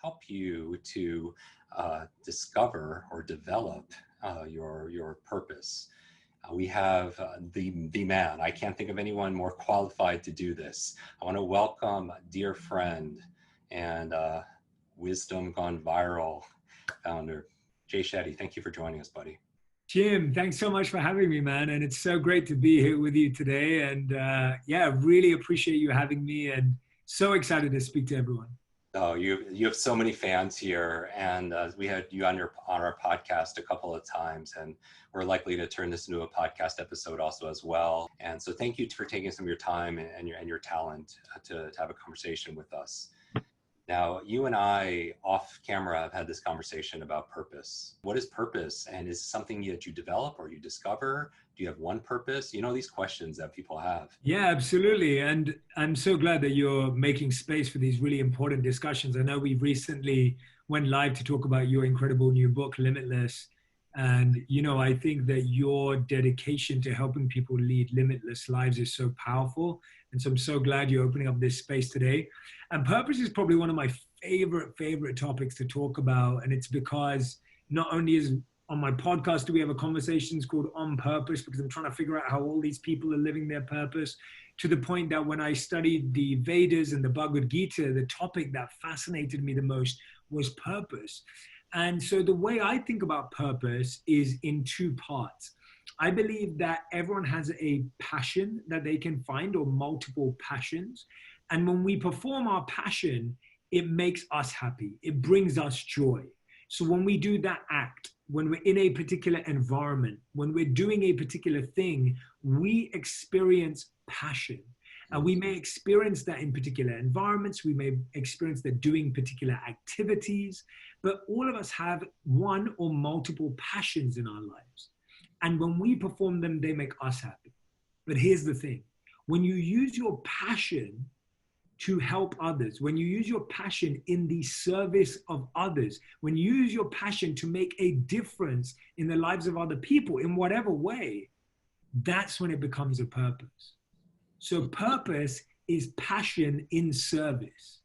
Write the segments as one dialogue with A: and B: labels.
A: help you to discover or develop your purpose. We have the man. I can't think of anyone more qualified to do this. I want to welcome dear friend and Wisdom Gone Viral founder, Jay Shetty. Thank you for joining us, buddy.
B: Jim, thanks so much for having me, man. And it's so great to be here with you today. And yeah, really appreciate you having me and so excited to speak to everyone.
A: Oh, you have so many fans here, and we had you on our podcast a couple of times, and we're likely to turn this into a podcast episode also as well. And so thank you for taking some of your time and your talent to have a conversation with us. Now, you and I, off camera, have had this conversation about purpose. What is purpose? And is it something that you develop or you discover? Do you have one purpose? You know, these questions that people have.
B: Yeah, absolutely. And I'm so glad that you're making space for these really important discussions. I know we recently went live to talk about your incredible new book, Limitless. And, you know, I think that your dedication to helping people lead limitless lives is so powerful. And so I'm so glad you're opening up this space today. And purpose is probably one of my favorite topics to talk about. And it's because not only is on my podcast do we have a conversation called On Purpose, because I'm trying to figure out how all these people are living their purpose, to the point that when I studied the Vedas and the Bhagavad Gita, the topic that fascinated me the most was purpose. And so the way I think about purpose is in two parts. I believe that everyone has a passion that they can find, or multiple passions. And when we perform our passion, it makes us happy. It brings us joy. So when we do that act, when we're in a particular environment, when we're doing a particular thing, we experience passion. And we may experience that in particular environments. We may experience that doing particular activities, but all of us have one or multiple passions in our lives. And when we perform them, they make us happy. But here's the thing. When you use your passion to help others, when you use your passion in the service of others, when you use your passion to make a difference in the lives of other people in whatever way, that's when it becomes a purpose. So purpose is passion in service.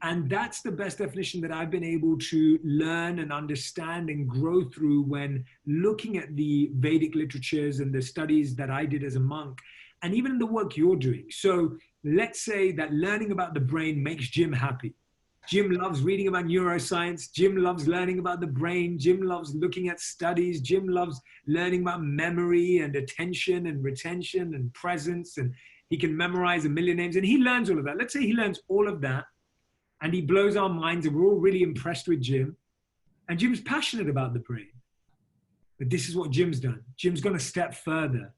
B: And that's the best definition that I've been able to learn and understand and grow through when looking at the Vedic literatures and the studies that I did as a monk, and even the work you're doing. So let's say that learning about the brain makes Jim happy. Jim loves reading about neuroscience. Jim loves learning about the brain. Jim loves looking at studies. Jim loves learning about memory and attention and retention and presence. And he can memorize a million names and he learns all of that. Let's say he learns all of that and he blows our minds and we're all really impressed with Jim. And Jim's passionate about the brain. But this is what Jim's done. Jim's gone a step further.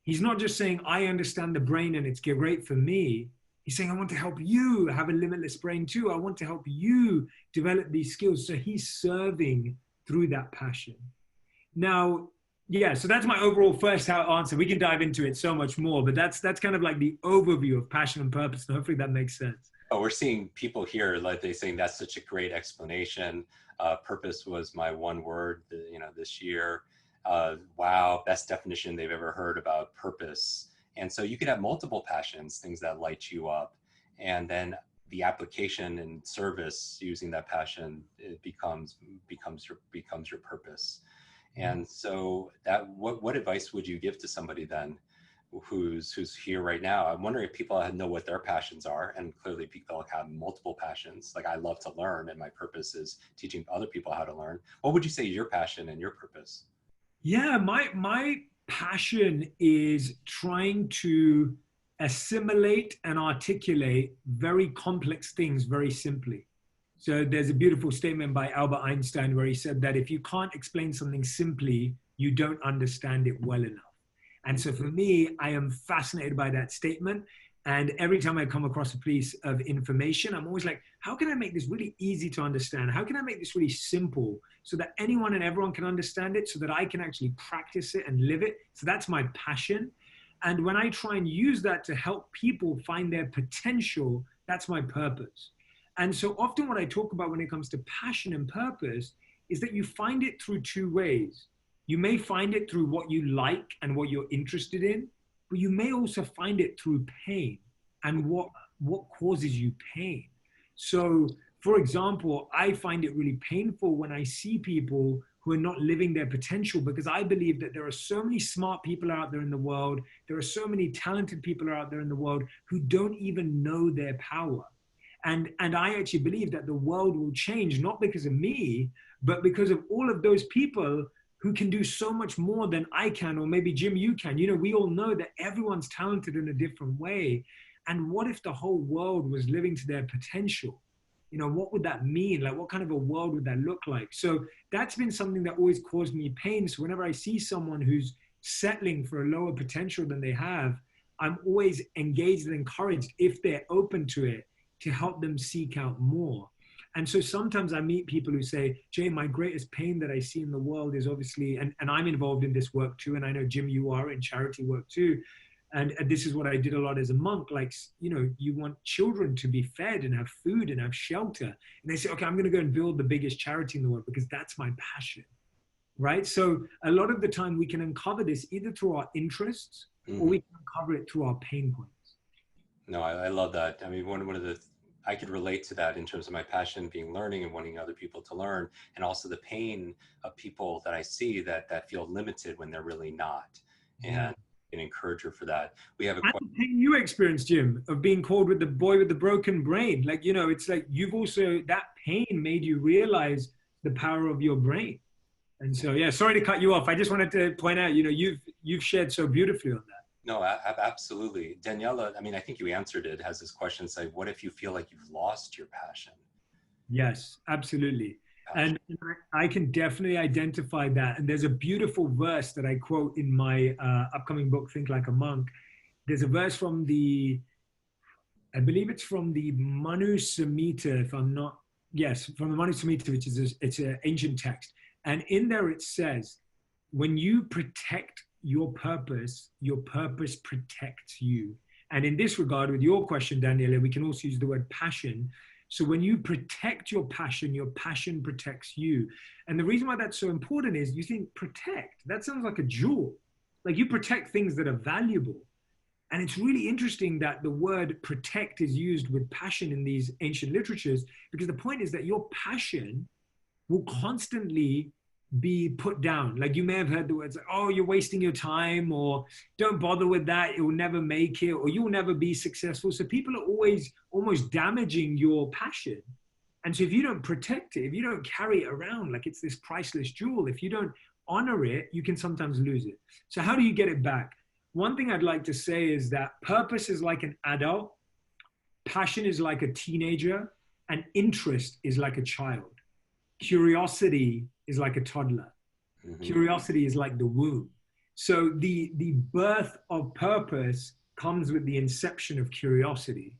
B: He's not just saying, I understand the brain and it's great for me. He's saying, I want to help you have a limitless brain too. I want to help you develop these skills. So he's serving through that passion. Now, yeah, so that's my overall first answer. We can dive into it so much more, but that's kind of like the overview of passion and purpose. And hopefully that makes sense.
A: Oh, we're seeing people here, like they saying that's such a great explanation. Purpose was my one word, this year. Wow, best definition they've ever heard about purpose. And so you could have multiple passions, things that light you up, and then the application and service using that passion, it becomes your purpose. And so that what advice would you give to somebody then who's here right now? I'm wondering if people know what their passions are, and clearly people have multiple passions. Like, I love to learn and my purpose is teaching other people how to learn. What would you say is your passion and your purpose?
B: Yeah, my passion is trying to assimilate and articulate very complex things very simply. So there's a beautiful statement by Albert Einstein where he said that if you can't explain something simply, you don't understand it well enough. And so for me, I am fascinated by that statement. And every time I come across a piece of information, I'm always like, how can I make this really easy to understand? How can I make this really simple so that anyone and everyone can understand it, so that I can actually practice it and live it? So that's my passion. And when I try and use that to help people find their potential, that's my purpose. And so often what I talk about when it comes to passion and purpose is that you find it through two ways. You may find it through what you like and what you're interested in, but you may also find it through pain and what causes you pain. So for example, I find it really painful when I see people who are not living their potential, because I believe that there are so many smart people out there in the world. There are so many talented people out there in the world who don't even know their power. And I actually believe that the world will change, not because of me, but because of all of those people who can do so much more than I can, or maybe Jim, you can. You know, we all know that everyone's talented in a different way. And what if the whole world was living to their potential? You know, what would that mean? Like, what kind of a world would that look like? So that's been something that always caused me pain. So whenever I see someone who's settling for a lower potential than they have, I'm always engaged and encouraged, if they're open to it, to help them seek out more. And so sometimes I meet people who say, Jay, my greatest pain that I see in the world is obviously, and I'm involved in this work too, and I know, Jim, you are in charity work too. And this is what I did a lot as a monk. Like, you know, you want children to be fed and have food and have shelter. And they say, okay, I'm going to go and build the biggest charity in the world because that's my passion, right? So a lot of the time we can uncover this either through our interests or we can uncover it through our pain points.
A: No, I love that. I mean, one of the, I could relate to that in terms of my passion being learning and wanting other people to learn, and also the pain of people that I see that feel limited when they're really not. And an encourager for that. We have a
B: question. The pain you experienced, Jim, of being called with the boy with the broken brain. Like, you know, it's like you've also, that pain made you realize the power of your brain. And so, yeah, sorry to cut you off. I just wanted to point out, you know, you've shared so beautifully on that.
A: No, absolutely. Daniela, I mean, I think you answered it, has this question, say, what if you feel like you've lost your passion?
B: Yes, absolutely. And I can definitely identify that. And there's a beautiful verse that I quote in my upcoming book, Think Like a Monk. There's a verse from I believe it's from the Manu Samhita, if I'm not, yes, from the Manu Samhita, which is, it's an ancient text. And in there it says, when you protect your purpose protects you. And in this regard, with your question, Daniela, we can also use the word passion. So when you protect your passion protects you. And the reason why that's so important is you think protect, that sounds like a jewel. Like you protect things that are valuable. And it's really interesting that the word protect is used with passion in these ancient literatures, because the point is that your passion will constantly be put down. Like you may have heard the words like, oh, you're wasting your time, or don't bother with that, it will never make it, or you'll never be successful. So people are always almost damaging your passion. And so if you don't protect it, if you don't carry it around like it's this priceless jewel, if you don't honor it, you can sometimes lose it. So how do you get it back? One thing I'd like to say is that purpose is like an adult, passion is like a teenager, and interest is like a child. Curiosity is like a toddler. Curiosity is like the womb. So the birth of purpose comes with the inception of curiosity.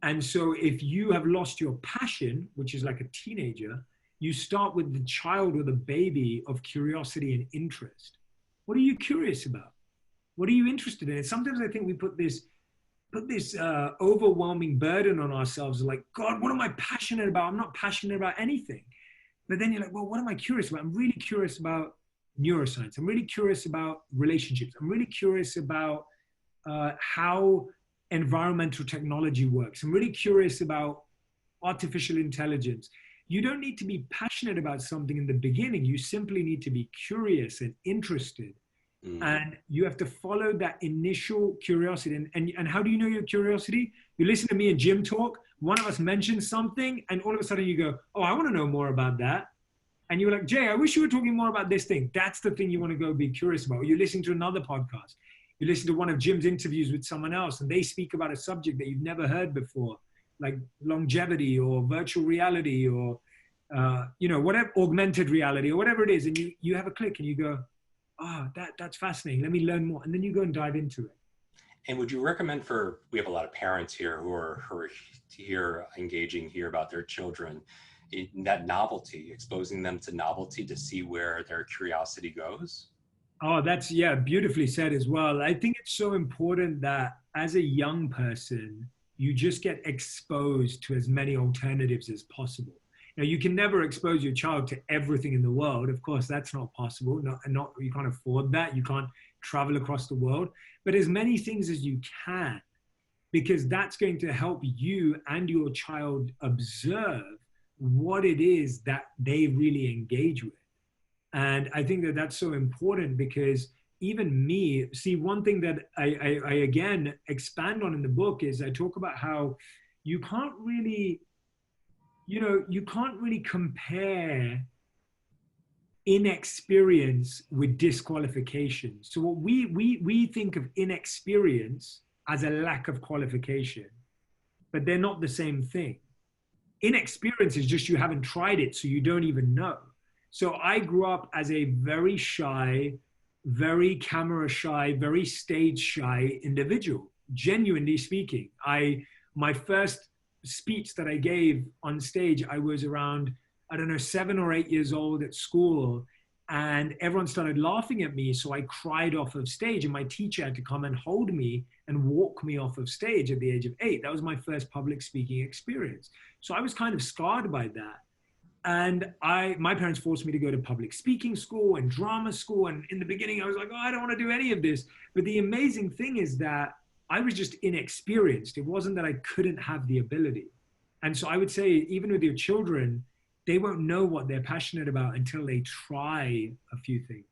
B: And so if you have lost your passion, which is like a teenager, you start with the child or the baby of curiosity and interest. What are you curious about? What are you interested in? And sometimes I think we put this overwhelming burden on ourselves, like, God, what am I passionate about? I'm not passionate about anything. But then you're like, well, what am I curious about? I'm really curious about neuroscience. I'm really curious about relationships. I'm really curious about how environmental technology works. I'm really curious about artificial intelligence. You don't need to be passionate about something in the beginning. You simply need to be curious and interested. And you have to follow that initial curiosity. And how do you know your curiosity? You listen to me and Jim talk. One of us mentions something, and all of a sudden you go, oh, I want to know more about that. And you're like, Jay, I wish you were talking more about this thing. That's the thing you want to go be curious about. Or you're listening to another podcast. You listen to one of Jim's interviews with someone else, and they speak about a subject that you've never heard before, like longevity or virtual reality or, whatever, augmented reality or whatever it is. And you have a click and you go, that's fascinating. Let me learn more. And then you go and dive into it.
A: And would you recommend we have a lot of parents here who are here engaging here about their children, that novelty, exposing them to novelty to see where their curiosity goes?
B: Oh, that's, beautifully said as well. I think it's so important that as a young person, you just get exposed to as many alternatives as possible. Now, you can never expose your child to everything in the world. Of course, that's not possible. You can't afford that. You can't travel across the world. But as many things as you can, because that's going to help you and your child observe what it is that they really engage with. And I think that that's so important because even me, see, one thing that I again expand on in the book is I talk about how you can't really, you can't really compare inexperience with disqualification. So what we think of inexperience as a lack of qualification, but they're not the same thing. Inexperience is just you haven't tried it, so you don't even know. So I grew up as a very shy, very camera shy, very stage shy individual. Genuinely speaking, my first speech that I gave on stage, I was around, I don't know, 7 or 8 years old at school, and everyone started laughing at me. So I cried off of stage, and my teacher had to come and hold me and walk me off of stage at the age of 8. That was my first public speaking experience. So I was kind of scarred by that. And my parents forced me to go to public speaking school and drama school. And in the beginning, I was like, oh, I don't want to do any of this. But the amazing thing is that I was just inexperienced. It wasn't that I couldn't have the ability. And so I would say, even with your children, they won't know what they're passionate about until they try a few things.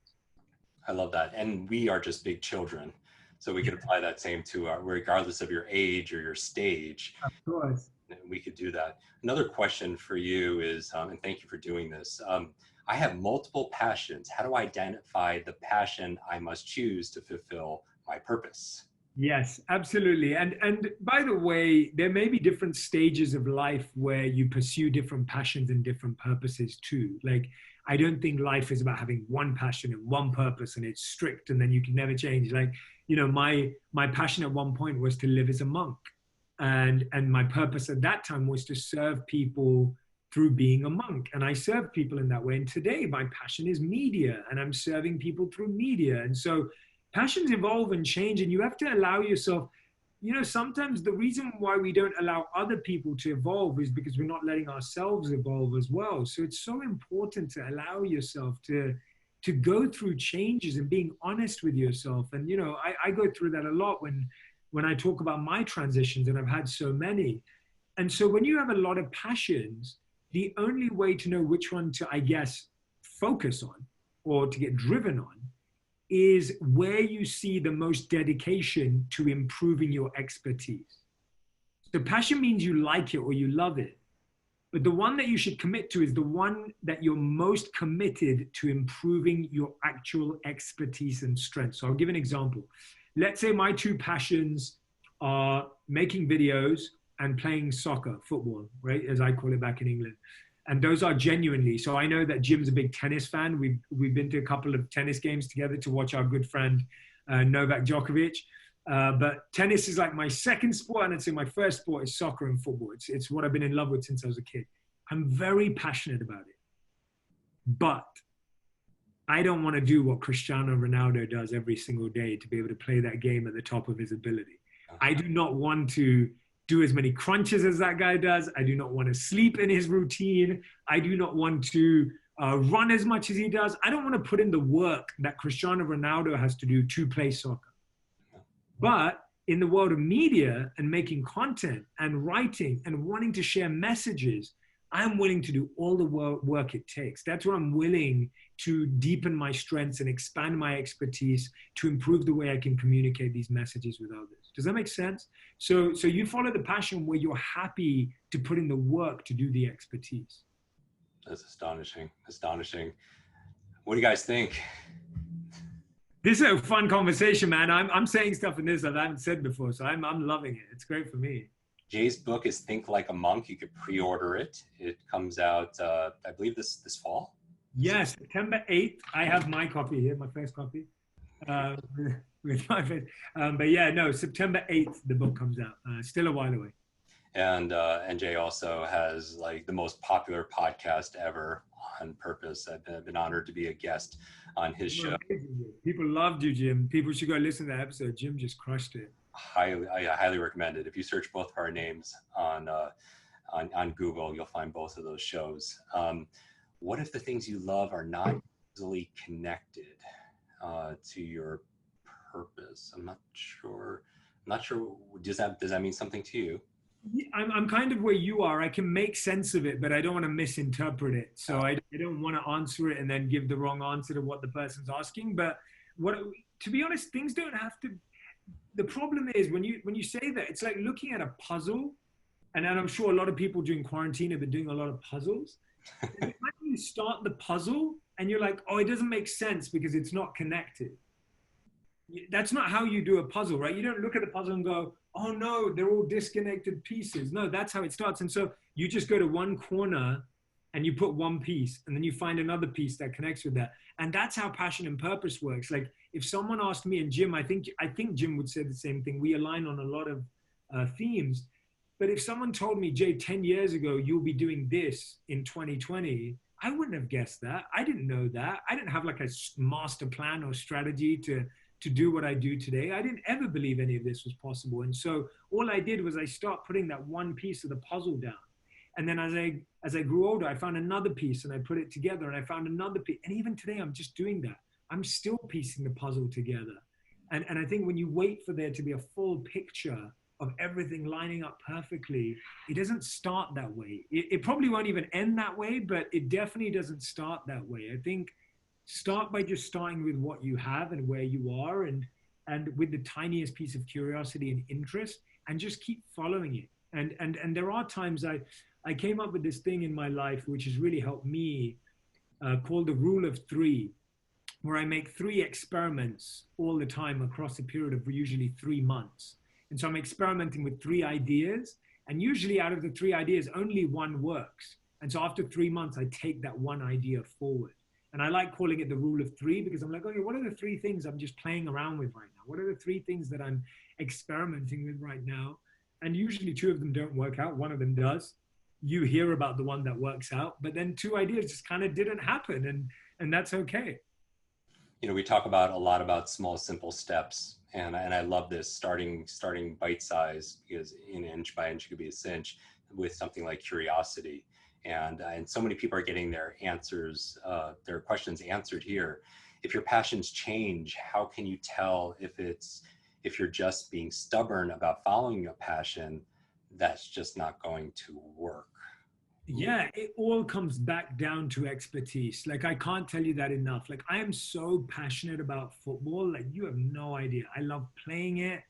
A: I love that. And we are just big children. So we could apply that same to regardless of your age or your stage.
B: Of course.
A: We could do that. Another question for you is, and thank you for doing this. I have multiple passions. How do I identify the passion I must choose to fulfill my purpose?
B: Yes, absolutely. And by the way, there may be different stages of life where you pursue different passions and different purposes too. Like, I don't think life is about having one passion and one purpose and it's strict and then you can never change. Like, my passion at one point was to live as a monk. And my purpose at that time was to serve people through being a monk. And I serve people in that way. And today my passion is media, and I'm serving people through media. And so passions evolve and change, and you have to allow yourself, sometimes the reason why we don't allow other people to evolve is because we're not letting ourselves evolve as well. So it's so important to allow yourself to go through changes and being honest with yourself. And, I go through that a lot when I talk about my transitions, and I've had so many. And so when you have a lot of passions, the only way to know which one to, I guess, focus on or to get driven on is where you see the most dedication to improving your expertise. So passion means you like it or you love it. But the one that you should commit to is the one that you're most committed to improving your actual expertise and strength. So I'll give an example. Let's say my two passions are making videos and playing soccer, football, right? As I call it back in England. And those are genuinely. So I know that Jim's a big tennis fan. We've been to a couple of tennis games together to watch our good friend Novak Djokovic. But tennis is like my second sport, and I'd say my first sport is soccer and football. It's what I've been in love with since I was a kid. I'm very passionate about it. But I don't want to do what Cristiano Ronaldo does every single day to be able to play that game at the top of his ability. I do not want to do as many crunches as that guy does. I do not want to sleep in his routine. I do not want to run as much as he does. I don't want to put in the work that Cristiano Ronaldo has to do to play soccer. But in the world of media and making content and writing and wanting to share messages, I'm willing to do all the work it takes. That's where I'm willing to deepen my strengths and expand my expertise to improve the way I can communicate these messages with others. Does that make sense? So you follow the passion where you're happy to put in the work to do the expertise.
A: That's astonishing. Astonishing. What do you guys think?
B: This is a fun conversation, man. I'm saying stuff in this that I haven't said before, so I'm loving it. It's great for me.
A: Jay's book is Think Like a Monk. You could pre-order it. It comes out, I believe, this fall.
B: Yes, September 8th. I have my copy here, my first copy. With my face. But yeah, no, September 8th, the book comes out. Still a while away.
A: And Jay also has like the most popular podcast ever on purpose. I've been honored to be a guest on his show.
B: People loved you, Jim. People should go listen to that episode. Jim just crushed it.
A: I highly recommend it. If you search both of our names on Google, you'll find both of those shows. What if the things you love are not easily connected to your purpose? I'm not sure. Does that mean something to you?
B: I'm kind of where you are. I can make sense of it, but I don't want to misinterpret it. So I don't want to answer it and then give the wrong answer to what the person's asking. But what, to be honest, things don't have to. The problem is when you say that, it's like looking at a puzzle, and I'm sure a lot of people during quarantine have been doing a lot of puzzles. And you start the puzzle and you're like, oh, it doesn't make sense because it's not connected. That's not how you do a puzzle, right? You don't look at the puzzle and go, oh no, they're all disconnected pieces. No, that's how it starts. And so you just go to one corner and you put one piece and then you find another piece that connects with that. And that's how passion and purpose works. Like if someone asked me, and Jim, I think Jim would say the same thing. We align on a lot of themes. But if someone told me, Jay, 10 years ago, you'll be doing this in 2020, I wouldn't have guessed that. I didn't know that. I didn't have like a master plan or strategy to do what I do today. I didn't ever believe any of this was possible. And so all I did was I start putting that one piece of the puzzle down. And then as I grew older, I found another piece and I put it together and I found another piece. And even today, I'm just doing that. I'm still piecing the puzzle together. And I think when you wait for there to be a full picture of everything lining up perfectly, it doesn't start that way. It probably won't even end that way, but it definitely doesn't start that way. I think start by just starting with what you have and where you are, and with the tiniest piece of curiosity and interest, and just keep following it. And there are times I came up with this thing in my life which has really helped me, called the rule of three, where I make 3 experiments all the time across a period of usually 3 months. And so I'm experimenting with 3 ideas, and usually out of the 3 ideas only one works. And so after 3 months I take that one idea forward. And I like calling it the rule of 3 because I'm like, okay, what are the 3 things I'm just playing around with right now? What are the 3 things that I'm experimenting with right now? And usually 2 of them don't work out. 1 of them does. You hear about the one that works out, but then 2 ideas just kind of didn't happen. And that's okay.
A: You know, we talk about a lot about small, simple steps. And I love this starting bite size, because in inch by inch could be a cinch, with something like curiosity. And so many people are getting their answers, their questions answered here. If your passions change, how can you tell if you're just being stubborn about following a passion that's just not going to work?
B: Yeah, it all comes back down to expertise. Like, I can't tell you that enough. Like, I am so passionate about football. Like, you have no idea. I love playing it.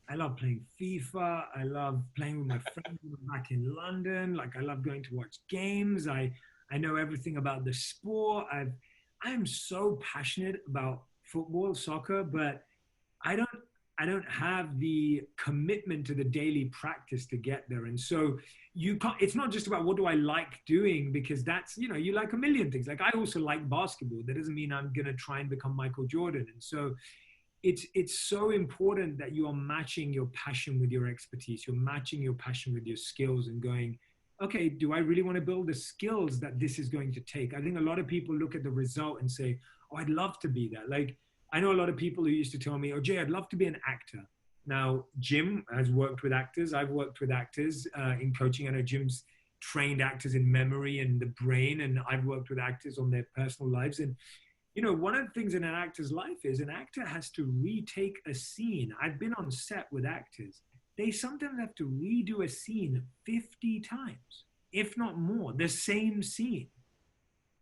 B: I love playing FIFA. I love playing with my friends when I'm back in London. Like, I love going to watch games. I know everything about the sport. I am so passionate about football, soccer, but I don't I don't have the commitment to the daily practice to get there. And so you can't, it's not just about what do I like doing, because that's, you know, you like a million things. Like I also like basketball. That doesn't mean I'm going to try and become Michael Jordan. And so it's so important that you are matching your passion with your expertise. You're matching your passion with your skills and going, okay, do I really want to build the skills that this is going to take? I think a lot of people look at the result and say, oh, I'd love to be that. Like, I know a lot of people who used to tell me, oh, Jay, I'd love to be an actor. Now, Jim has worked with actors. I've worked with actors in coaching. I know Jim's trained actors in memory and the brain, and I've worked with actors on their personal lives. And, you know, one of the things in an actor's life is an actor has to retake a scene. I've been on set with actors. They sometimes have to redo a scene 50 times, if not more, the same scene.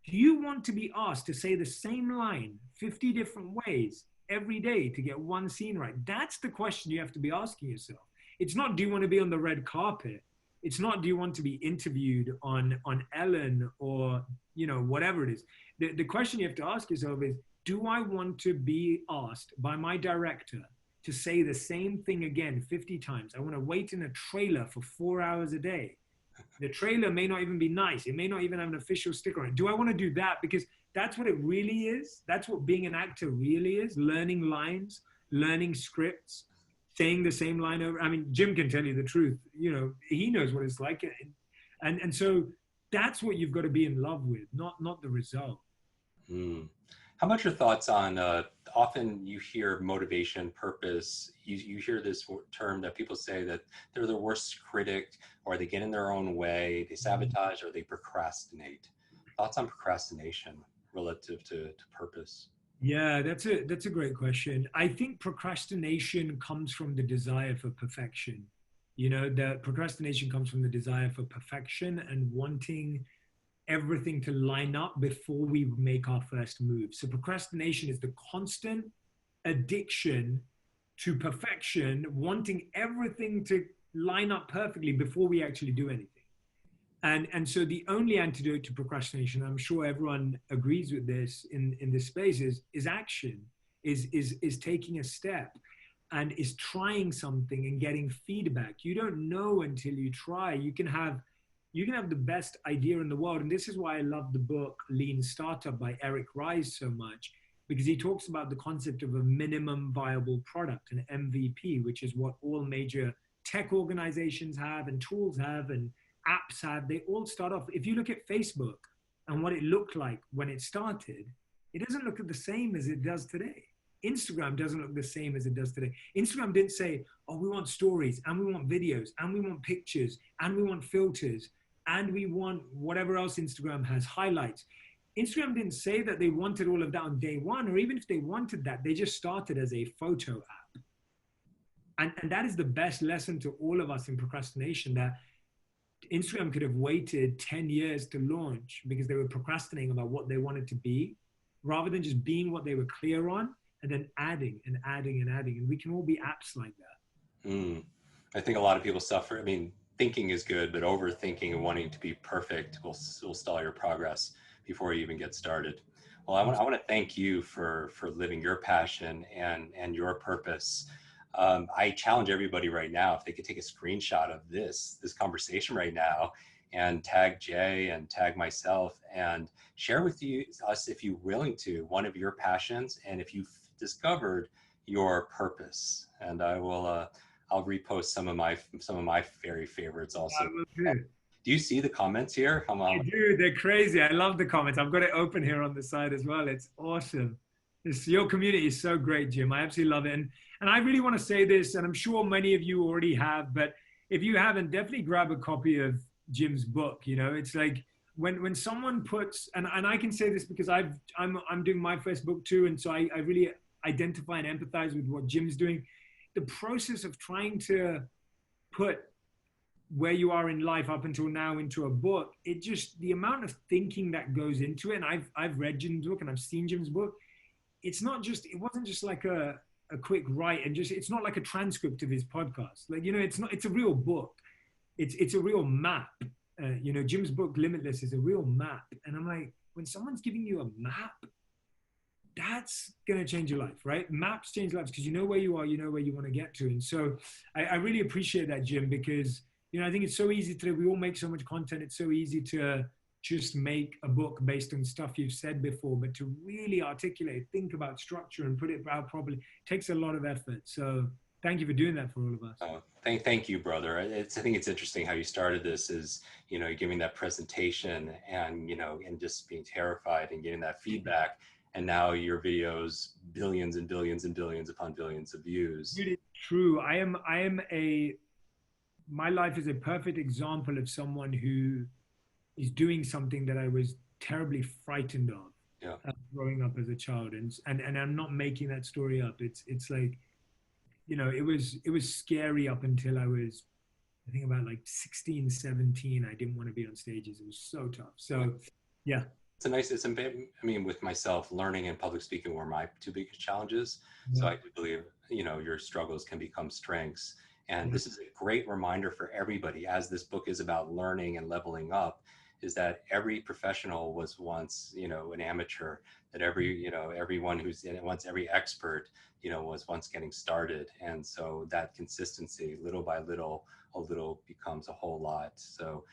B: Do you want to be asked to say the same line 50 different ways every day to get one scene right? That's the question you have to be asking yourself. It's not, do you want to be on the red carpet? It's not, do you want to be interviewed on Ellen or, you know, whatever it is. The question you have to ask yourself is, do I want to be asked by my director to say the same thing again 50 times? I want to wait in a trailer for 4 hours a day. The trailer may not even be nice. It may not even have an official sticker on it. Do I want to do that? Because that's what it really is. That's what being an actor really is. Learning lines, learning scripts, saying the same line over. I mean, Jim can tell you the truth. You know, he knows what it's like. And so that's what you've got to be in love with, not the result.
A: How about your thoughts on, often you hear motivation, purpose, you hear this term that people say that they're the worst critic, or they get in their own way, they sabotage, or they procrastinate. Thoughts on procrastination relative to purpose?
B: Yeah, that's a great question. I think procrastination comes from the desire for perfection. You know, the procrastination comes from the desire for perfection and wanting everything to line up before we make our first move. So procrastination is the constant addiction to perfection, wanting everything to line up perfectly before we actually do anything. And so the only antidote to procrastination, I'm sure everyone agrees with this in this space, is action, is taking a step, and is trying something and getting feedback. You don't know until you try. You can have the best idea in the world. And this is why I love the book Lean Startup by Eric Ries so much, because he talks about the concept of a minimum viable product, an MVP, which is what all major tech organizations have and tools have and apps have. They all start off, if you look at Facebook and what it looked like when it started, it doesn't look the same as it does today. Instagram doesn't look the same as it does today. Instagram didn't say, oh, we want stories and we want videos and we want pictures and we want filters and we want whatever else Instagram has, highlights. Instagram didn't say that they wanted all of that on day one, or even if they wanted that, they just started as a photo app. And that is the best lesson to all of us in procrastination, that Instagram could have waited 10 years to launch because they were procrastinating about what they wanted to be, rather than just being what they were clear on and then adding and adding and adding. And we can all be apps like that.
A: I think a lot of people suffer. I mean, thinking is good, but overthinking and wanting to be perfect will stall your progress before you even get started. Well, I want to thank you for living your passion and your purpose. I challenge everybody right now, if they could take a screenshot of this conversation right now and tag Jay and tag myself and share with us, if you're willing to, one of your passions and if you've discovered your purpose. And I'll repost some of my very favorites also. Do you see the comments here?
B: I do. They're crazy. I love the comments. I've got it open here on the side as well. It's awesome. Your community is so great, Jim. I absolutely love it. And I really want to say this, and I'm sure many of you already have, but if you haven't, definitely grab a copy of Jim's book. You know, it's like when someone puts, and I can say this because I'm doing my first book too, and so I really identify and empathize with what Jim's doing. The process of trying to put where you are in life up until now into a book, it just, the amount of thinking that goes into it, and I've read Jim's book and I've seen Jim's book. It wasn't just like a quick write, and just, it's not like a transcript of his podcast. Like, you know, it's a real book. It's a real map. You know, Jim's book Limitless is a real map. And I'm like, when someone's giving you a map, that's going to change your life, right? Maps change lives because you know where you are, you know where you want to get to. And so I really appreciate that, Jim, because, you know, I think it's so easy we all make so much content. It's so easy to just make a book based on stuff you've said before, but to really articulate, think about structure and put it out properly takes a lot of effort. So thank you for doing that for all of us.
A: Thank you, brother. I think it's interesting how you started this, is, you know, giving that presentation and, you know, and just being terrified and getting that feedback. And now your videos, billions and billions and billions upon billions of views.
B: Dude, it's true. My life is a perfect example of someone who is doing something that I was terribly frightened of growing up as a child. And I'm not making that story up. It's like, you know, it was scary up until I was, I think about like 16, 17. I didn't want to be on stages. It was so tough. So yeah.
A: I mean, with myself, learning and public speaking were my two biggest challenges. Yeah. So I do believe, you know, your struggles can become strengths. And this is a great reminder for everybody, as this book is about learning and leveling up, is that every professional was once, you know, an amateur, that every expert, you know, was once getting started. And so that consistency, little by little, a little becomes a whole lot. So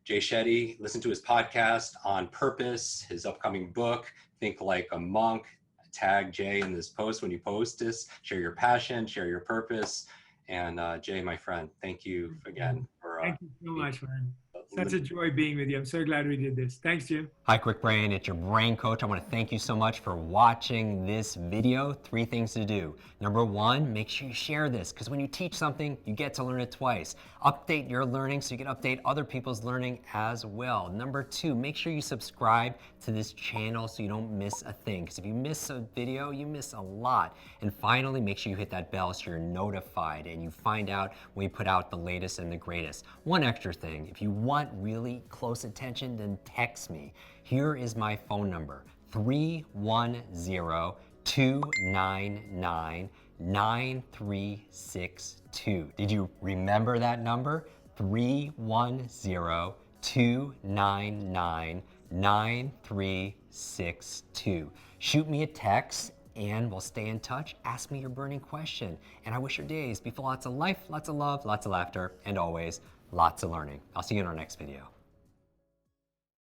A: Jay Shetty, listen to his podcast on purpose, his upcoming book, Think Like a Monk. Tag Jay in this post when you post this, share your passion, share your purpose. And Jay, my friend, thank you again.
B: Thank you so much, man. Such a joy being with you. I'm so glad we did this. Thanks, Jim.
C: Hi, Kwik Brain. It's your brain coach. I want to thank you so much for watching this video. 3 things to do. Number 1, make sure you share this, because when you teach something, you get to learn it twice. Update your learning so you can update other people's learning as well. Number 2, make sure you subscribe to this channel so you don't miss a thing, because if you miss a video, you miss a lot. And finally, make sure you hit that bell so you're notified and you find out when we put out the latest and the greatest. One extra thing, if you want really close attention, then text me. Here is my phone number, 310-299-9362. Did you remember that number? 310-299-9362. Shoot me a text and we'll stay in touch. Ask me your burning question. And I wish your days be full of lots of life, lots of love, lots of laughter, and always lots of learning. I'll see you in our next video.